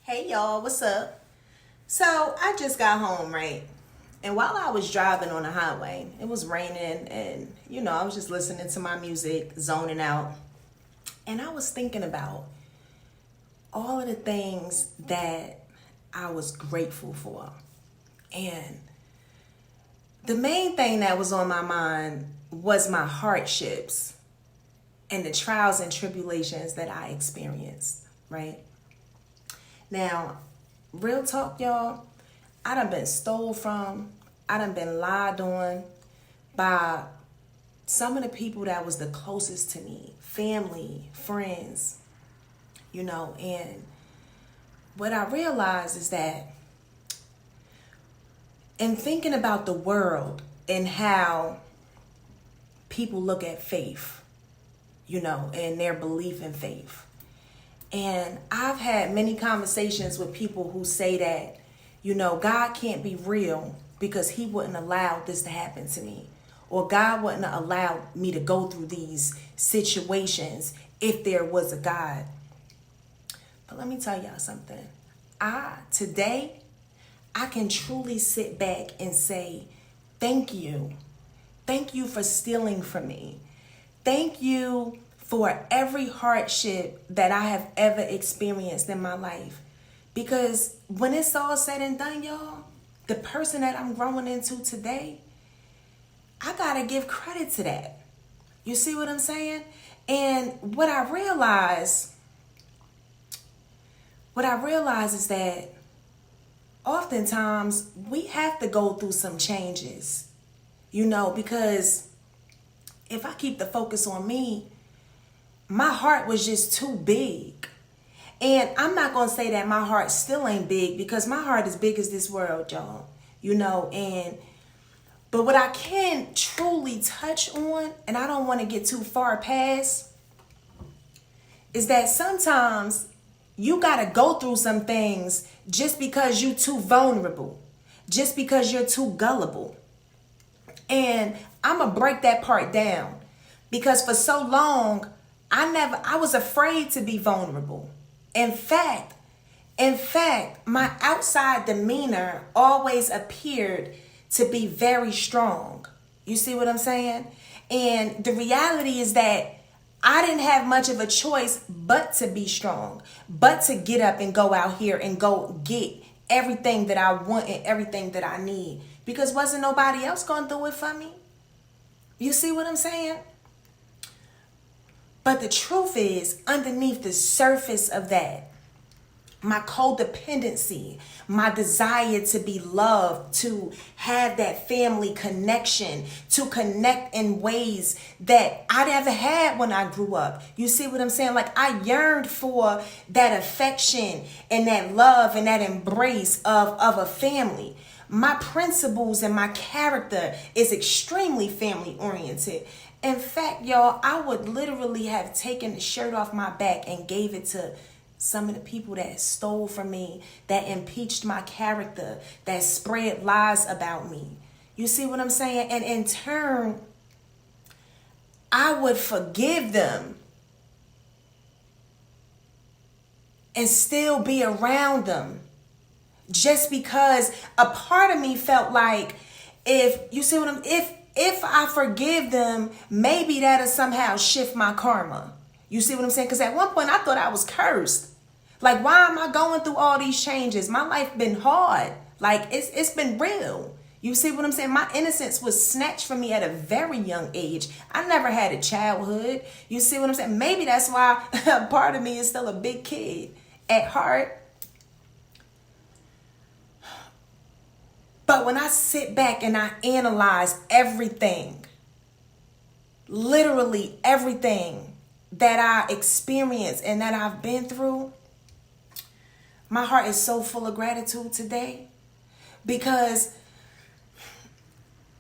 Hey y'all, what's up? So I just got home, right? And while I was driving on the highway, it was raining and I was just listening to my music, zoning out. And I was thinking about all of the things that I was grateful for. And the main thing that was on my mind was my hardships and the trials and tribulations that I experienced, right? Now, real talk, y'all, I done been stole from, I done been lied on by some of the people that was the closest to me, family, friends, and what I realized is that in thinking about the world and how people look at faith, and their belief in faith. And I've had many conversations with people who say that, God can't be real because he wouldn't allow this to happen to me. Or God wouldn't allow me to go through these situations if there was a God. But let me tell y'all something. Today, I can truly sit back and say, thank you. Thank you for stealing from me. Thank you for every hardship that I have ever experienced in my life. Because when it's all said and done, y'all, the person that I'm growing into today, I gotta give credit to that. You see what I'm saying? And what I realize is that oftentimes we have to go through some changes, because if I keep the focus on me, my heart was just too big. And I'm not going to say that my heart still ain't big because my heart is big as this world, y'all. But what I can truly touch on, and I don't want to get too far past, is that sometimes you got to go through some things just because you're too vulnerable, just because you're too gullible. And I'm going to break that part down because for so long, I was afraid to be vulnerable. In fact, my outside demeanor always appeared to be very strong. You see what I'm saying? And the reality is that I didn't have much of a choice but to be strong, but to get up and go out here and go get everything that I want and everything that I need. Because wasn't nobody else going to do it for me? You see what I'm saying? But the truth is, underneath the surface of that, my codependency, my desire to be loved, to have that family connection, to connect in ways that I never had when I grew up. You see what I'm saying? Like I yearned for that affection and that love and that embrace of a family. My principles and my character is extremely family oriented. In fact, y'all, I would literally have taken the shirt off my back and gave it to some of the people that stole from me, that impeached my character, that spread lies about me. You see what I'm saying? And in turn, I would forgive them and still be around them just because a part of me felt like if I forgive them, maybe that'll somehow shift my karma. You see what I'm saying? Because at one point I thought I was cursed. Like, why am I going through all these changes? My life been hard. Like, it's been real. You see what I'm saying? My innocence was snatched from me at a very young age. I never had a childhood. You see what I'm saying? Maybe that's why a part of me is still a big kid at heart. But when I sit back and I analyze everything, literally everything that I experienced and that I've been through, my heart is so full of gratitude today because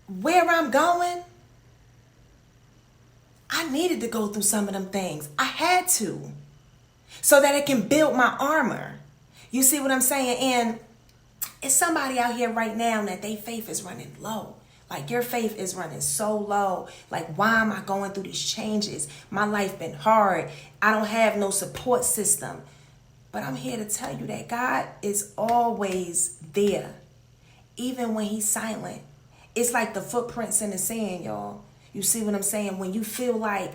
where I'm going, I needed to go through some of them things. I had to so that it can build my armor. You see what I'm saying? And it's somebody out here right now that their faith is running low. Like your faith is running so low. Like, why am I going through these changes? My life been hard. I don't have no support system. But I'm here to tell you that God is always there, even when he's silent. It's like the footprints in the sand, y'all. You see what I'm saying? When you feel like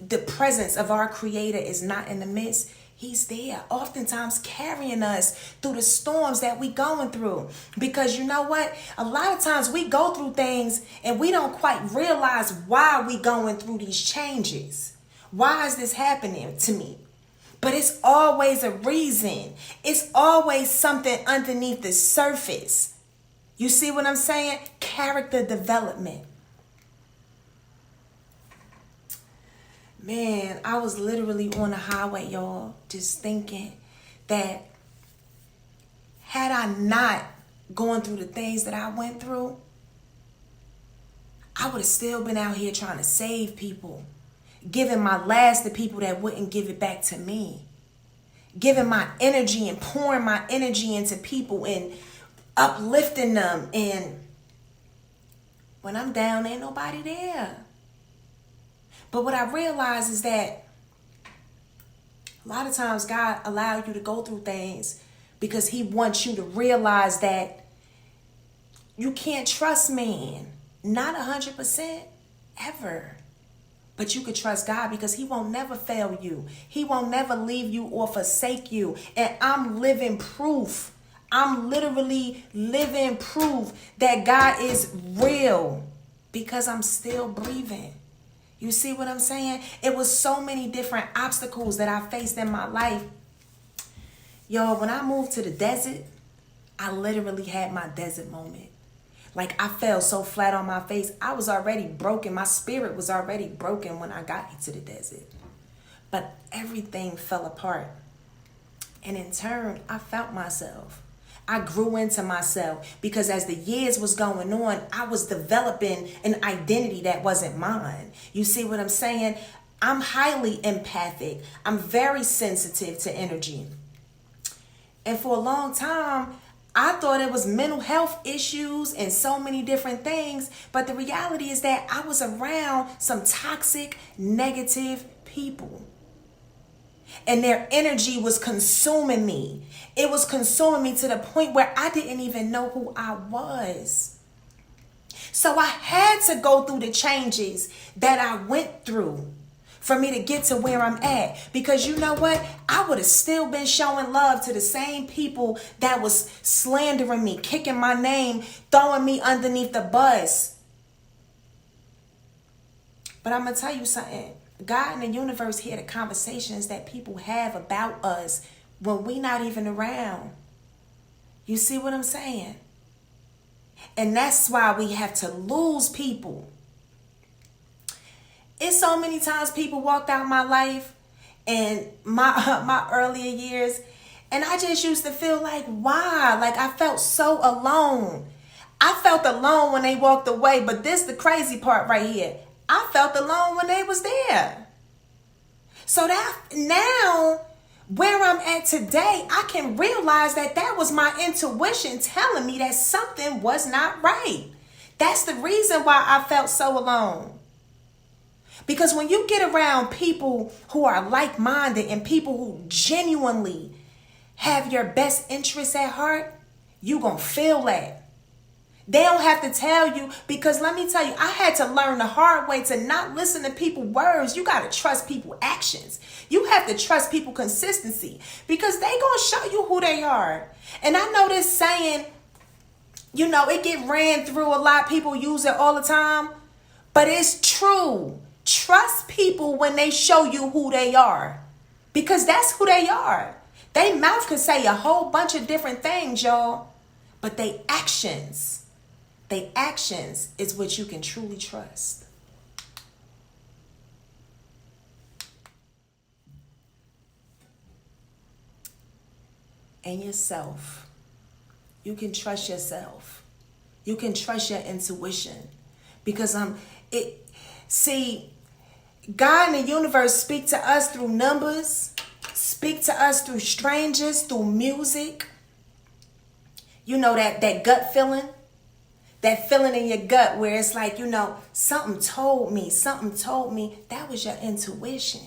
the presence of our Creator is not in the midst, he's there, oftentimes carrying us through the storms that we going through. Because you know what? A lot of times we go through things and we don't quite realize why we going through these changes. Why is this happening to me? But it's always a reason. It's always something underneath the surface. You see what I'm saying? Character development. Man, I was literally on the highway, y'all, just thinking that had I not gone through the things that I went through, I would have still been out here trying to save people, giving my last to people that wouldn't give it back to me, giving my energy and pouring my energy into people and uplifting them. And when I'm down, ain't nobody there. But what I realize is that a lot of times God allows you to go through things because he wants you to realize that you can't trust man. Not 100% ever. But you could trust God because he won't never fail you. He won't never leave you or forsake you. And I'm living proof. I'm literally living proof that God is real because I'm still breathing. You see what I'm saying? It was so many different obstacles that I faced in my life. Yo, when I moved to the desert, I literally had my desert moment. Like I fell so flat on my face. I was already broken. My spirit was already broken when I got into the desert. But everything fell apart. And in turn, I found myself. I grew into myself because as the years was going on, I was developing an identity that wasn't mine. You see what I'm saying? I'm highly empathic. I'm very sensitive to energy. And for a long time, I thought it was mental health issues and so many different things. But the reality is that I was around some toxic, negative people. And their energy was consuming me. It was consuming me to the point where I didn't even know who I was. So I had to go through the changes that I went through for me to get to where I'm at. Because you know what? I would have still been showing love to the same people that was slandering me, kicking my name, throwing me underneath the bus. But I'm going to tell you something. God and the universe hear the conversations that people have about us when we not even around. You see what I'm saying? And that's why we have to lose people. It's so many times people walked out my life and my earlier years, and I just used to feel like, why? Like I felt so alone. I felt alone when they walked away, but this the crazy part right here. I felt alone when they was there. So that now where I'm at today, I can realize that that was my intuition telling me that something was not right. That's the reason why I felt so alone. Because when you get around people who are like-minded and people who genuinely have your best interests at heart, you gonna feel that. They don't have to tell you, because let me tell you, I had to learn the hard way to not listen to people's words. You got to trust people's actions. You have to trust people's consistency because they going to show you who they are. And I know this saying, you know, it get ran through a lot. People use it all the time, but it's true. Trust people when they show you who they are because that's who they are. They mouth can say a whole bunch of different things, y'all, but they actions is what you can truly trust. And yourself. You can trust yourself. You can trust your intuition. Because God and the universe speak to us through numbers, speak to us through strangers, through music. You know that gut feeling? That feeling in your gut where it's like, you know, something told me. That was your intuition.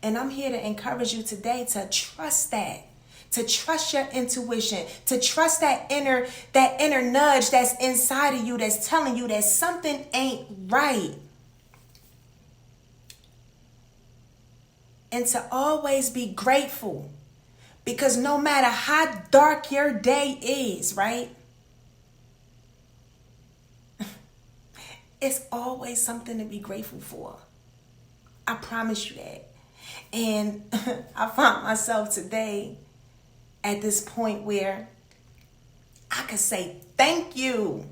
And I'm here to encourage you today to trust that. To trust your intuition, to trust that inner nudge that's inside of you that's telling you that something ain't right. And to always be grateful. Because no matter how dark your day is, right? It's always something to be grateful for. I promise you that. And I found myself today at this point where I could say thank you.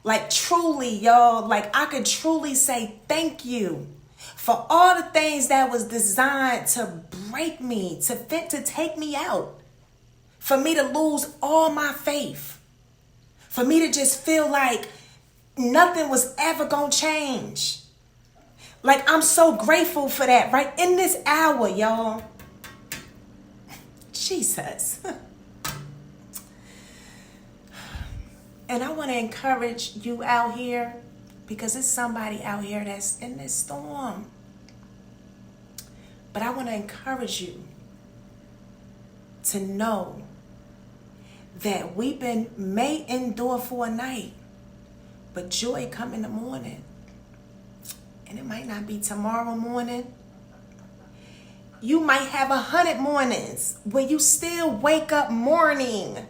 Like truly, y'all, like I could truly say thank you for all the things that was designed to break me, to take me out, for me to lose all my faith, for me to just feel like nothing was ever gonna change. Like I'm so grateful for that right in this hour, y'all. Jesus. And I want to encourage you out here, because there's somebody out here that's in this storm. But I want to encourage you to know that weeping may endure for a night, but joy come in the morning. And it might not be tomorrow morning. You might have 100 mornings where you still wake up mourning.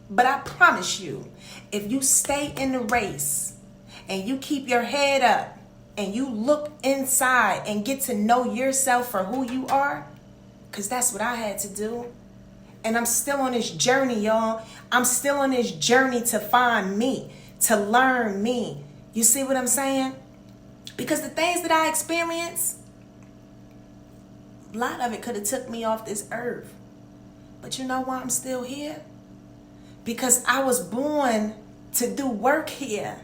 But I promise you, if you stay in the race and you keep your head up and you look inside and get to know yourself for who you are, because that's what I had to do. And I'm still on this journey, y'all. I'm still on this journey to find me, to learn me. You see what I'm saying? Because the things that I experienced, a lot of it could have took me off this earth. But you know why I'm still here? Because I was born to do work here.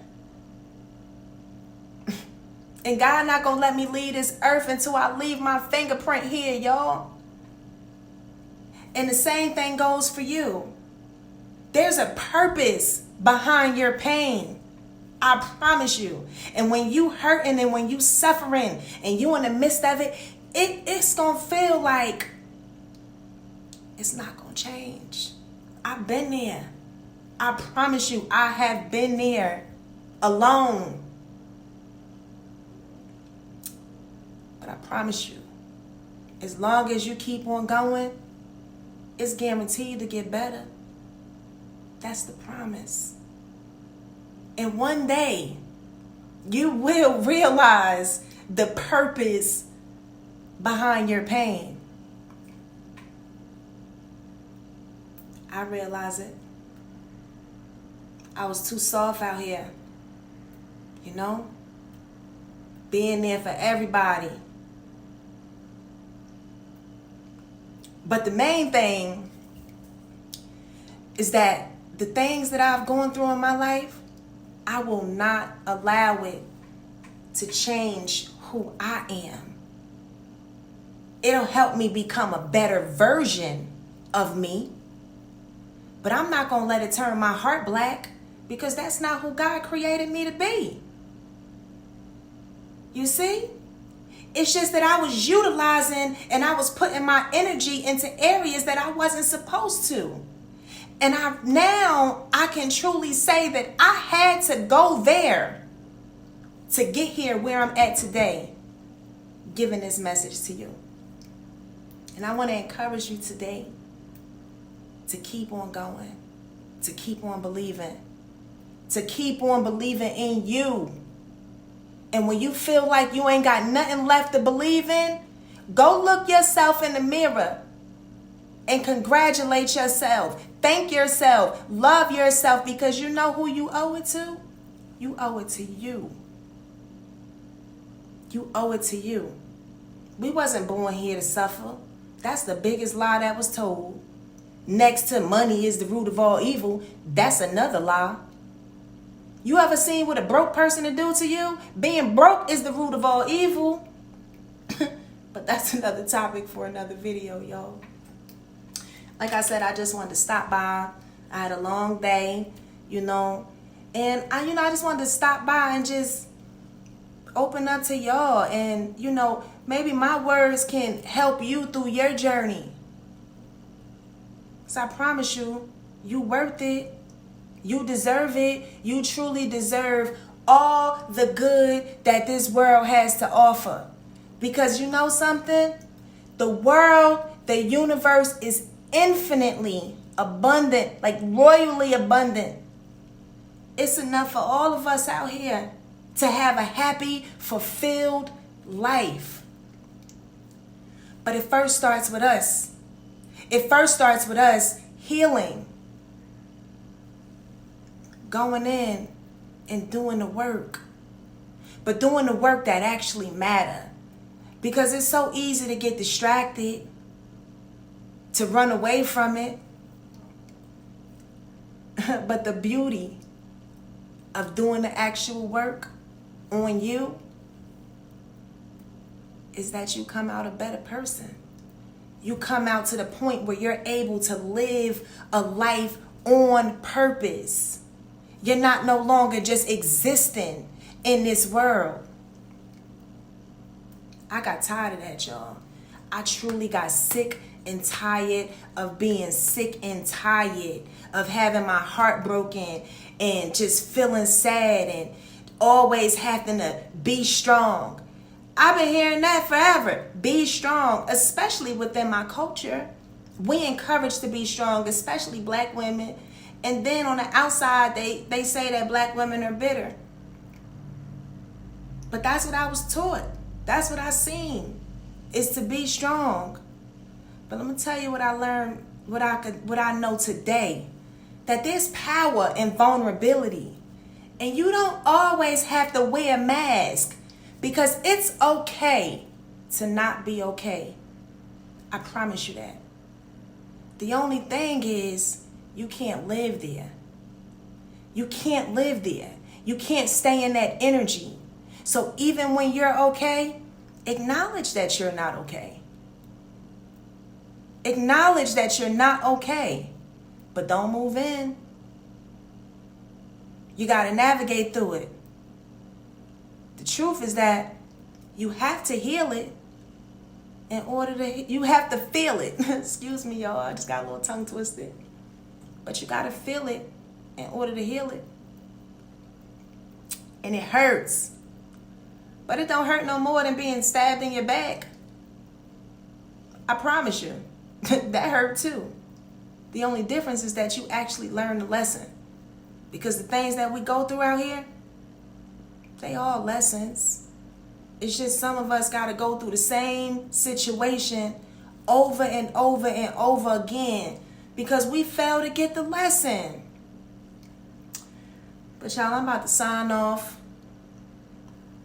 And God not gonna let me leave this earth until I leave my fingerprint here, y'all. And the same thing goes for you. There's a purpose behind your pain. I promise you. And when you hurting and when you suffering and you in the midst of it, it's gonna feel like it's not gonna change. I've been there. I promise you, I have been there alone. But I promise you, as long as you keep on going, it's guaranteed to get better. That's the promise. And one day, you will realize the purpose behind your pain. I realize it. I was too soft out here, you know, being there for everybody. But the main thing is that the things that I've gone through in my life, I will not allow it to change who I am. It'll help me become a better version of me. But I'm not going to let it turn my heart black, because that's not who God created me to be. You see? It's just that I was utilizing and I was putting my energy into areas that I wasn't supposed to. And now I can truly say that I had to go there to get here where I'm at today, giving this message to you. And I want to encourage you today to keep on going, to keep on believing, to keep on believing in you. And when you feel like you ain't got nothing left to believe in, go look yourself in the mirror and congratulate yourself. Thank yourself. Love yourself, because you know who you owe it to? You owe it to you. You owe it to you. We wasn't born here to suffer. That's the biggest lie that was told. Next to money is the root of all evil, that's another lie. You ever seen what a broke person to do to you? Being broke is the root of all evil. But that's another topic for another video, y'all. Like I said, I just wanted to stop by. I had a long day, and I just wanted to stop by and just open up to y'all, and you know, maybe my words can help you through your journey. So I promise you, you worth it. You deserve it. You truly deserve all the good that this world has to offer. Because you know something? The world, the universe is infinitely abundant, like royally abundant. It's enough for all of us out here to have a happy, fulfilled life. But it first starts with us. It first starts with us healing. Going in and doing the work. But doing the work that actually matters. Because it's so easy to get distracted, to run away from it. But the beauty of doing the actual work on you is that you come out a better person. You come out to the point where you're able to live a life on purpose. You're not no longer just existing in this world. I got tired of that, y'all. I truly got sick and tired of being sick and tired of having my heart broken and just feeling sad and always having to be strong. I've been hearing that forever. Be strong, especially within my culture. We encourage to be strong, especially black women. And then on the outside, they say that black women are bitter. But that's what I was taught. That's what I seen, is to be strong. But let me tell you what I learned, what I know today. That there's power in vulnerability. And you don't always have to wear a mask, because it's okay to not be okay. I promise you that. The only thing is, you can't live there. You can't live there. You can't stay in that energy. So even when you're okay, acknowledge that you're not okay. Acknowledge that you're not okay. But don't move in. You got to navigate through it. The truth is that you have to heal it in order to, you have to feel it. Excuse me, y'all. I just got a little tongue twisted. But you got to feel it in order to heal it. And it hurts. But it don't hurt no more than being stabbed in your back. I promise you. That hurt too. The only difference is that you actually learn the lesson. Because the things that we go through out here, they all lessons. It's just some of us got to go through the same situation over and over and over again because we fail to get the lesson. But y'all, I'm about to sign off.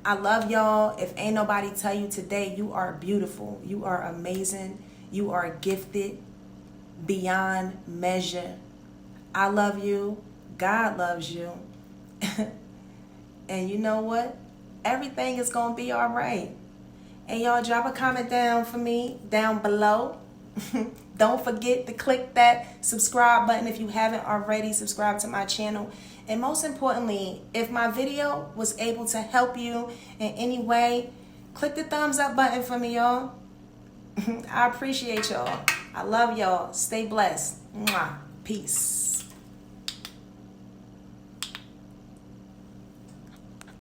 I love y'all. If ain't nobody tell you today, you are beautiful. You are amazing. You are gifted beyond measure. I love you. God loves you. And you know what? Everything is going to be all right. And y'all drop a comment down for me down below. Don't forget to click that subscribe button if you haven't already subscribed to my channel. And most importantly, if my video was able to help you in any way, click the thumbs up button for me, y'all. I appreciate y'all. I love y'all. Stay blessed. Mwah. Peace.